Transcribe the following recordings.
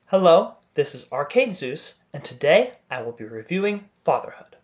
Hello, this is Arcade Zeus, and today I will be reviewing Fatherhood.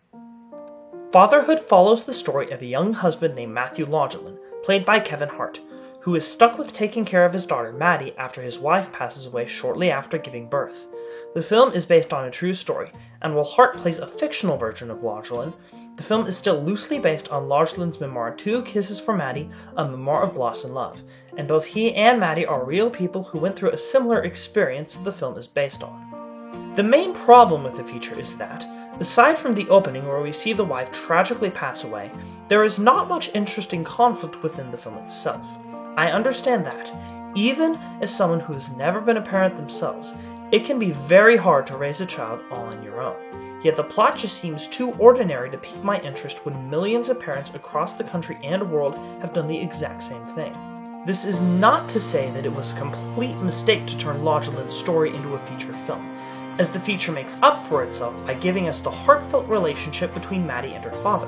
Fatherhood follows the story of a young husband named Matthew Lodgelin, played by Kevin Hart, who is stuck with taking care of his daughter Maddie after his wife passes away shortly after giving birth. The film is based on a true story, and while Hart plays a fictional version of Lodgelin, the film is still loosely based on Lodgelin's memoir 2 Kisses for Maddie, a memoir of loss and love, and both he and Maddie are real people who went through a similar experience that the film is based on. The main problem with the feature is that, aside from the opening where we see the wife tragically pass away, there is not much interesting conflict within the film itself. I understand that, even as someone who has never been a parent themselves, it can be very hard to raise a child all on your own. Yet the plot just seems too ordinary to pique my interest when millions of parents across the country and world have done the exact same thing. This is not to say that it was a complete mistake to turn Lodgelin's story into a feature film, as the feature makes up for itself by giving us the heartfelt relationship between Maddie and her father.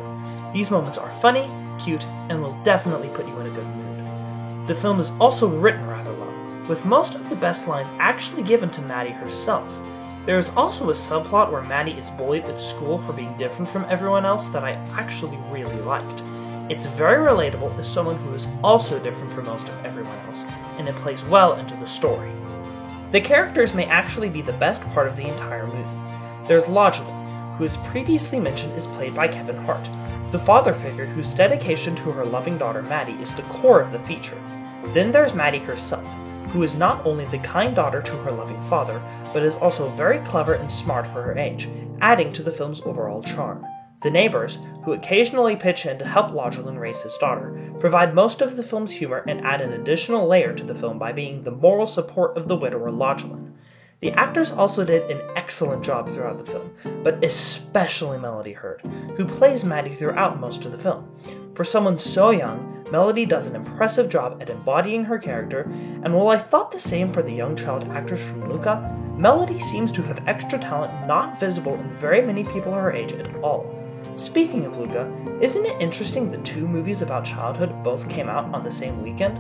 These moments are funny, cute, and will definitely put you in a good mood. The film is also written rather well, with most of the best lines actually given to Maddie herself. There is also a subplot where Maddie is bullied at school for being different from everyone else that I actually really liked. It's very relatable as someone who is also different from most of everyone else, and it plays well into the story. The characters may actually be the best part of the entire movie. There's Lodgelin, who as previously mentioned is played by Kevin Hart, the father figure whose dedication to her loving daughter Maddie is the core of the feature. Then there's Maddie herself, who is not only the kind daughter to her loving father, but is also very clever and smart for her age, adding to the film's overall charm. The neighbors, who occasionally pitch in to help Lodgelin raise his daughter, provide most of the film's humor and add an additional layer to the film by being the moral support of the widower Lodgelin. The actors also did an excellent job throughout the film, but especially Melody Hurd, who plays Maddie throughout most of the film. For someone so young, Melody does an impressive job at embodying her character, and while I thought the same for the young child actress from Luca, Melody seems to have extra talent not visible in very many people her age at all. Speaking of Luca, isn't it interesting that 2 movies about childhood both came out on the same weekend?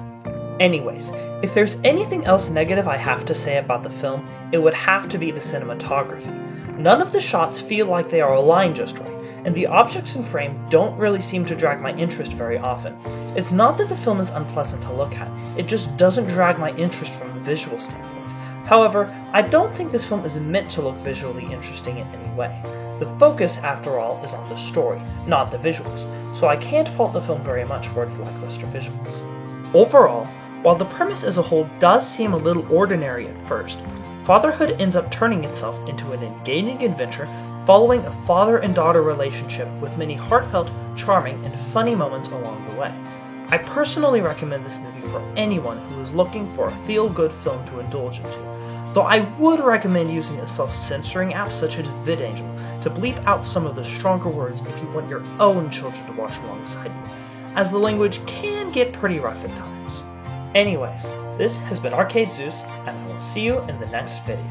Anyways, if there's anything else negative I have to say about the film, it would have to be the cinematography. None of the shots feel like they are aligned just right, and the objects in frame don't really seem to drag my interest very often. It's not that the film is unpleasant to look at, it just doesn't drag my interest from a visual standpoint. However, I don't think this film is meant to look visually interesting in any way. The focus, after all, is on the story, not the visuals, so I can't fault the film very much for its lackluster visuals. Overall, while the premise as a whole does seem a little ordinary at first, Fatherhood ends up turning itself into an engaging adventure following a father and daughter relationship with many heartfelt, charming, and funny moments along the way. I personally recommend this movie for anyone who is looking for a feel-good film to indulge into, though I would recommend using a self-censoring app such as VidAngel to bleep out some of the stronger words if you want your own children to watch alongside you, as the language can get pretty rough at times. Anyways, this has been Arcade Zeus, and I will see you in the next video.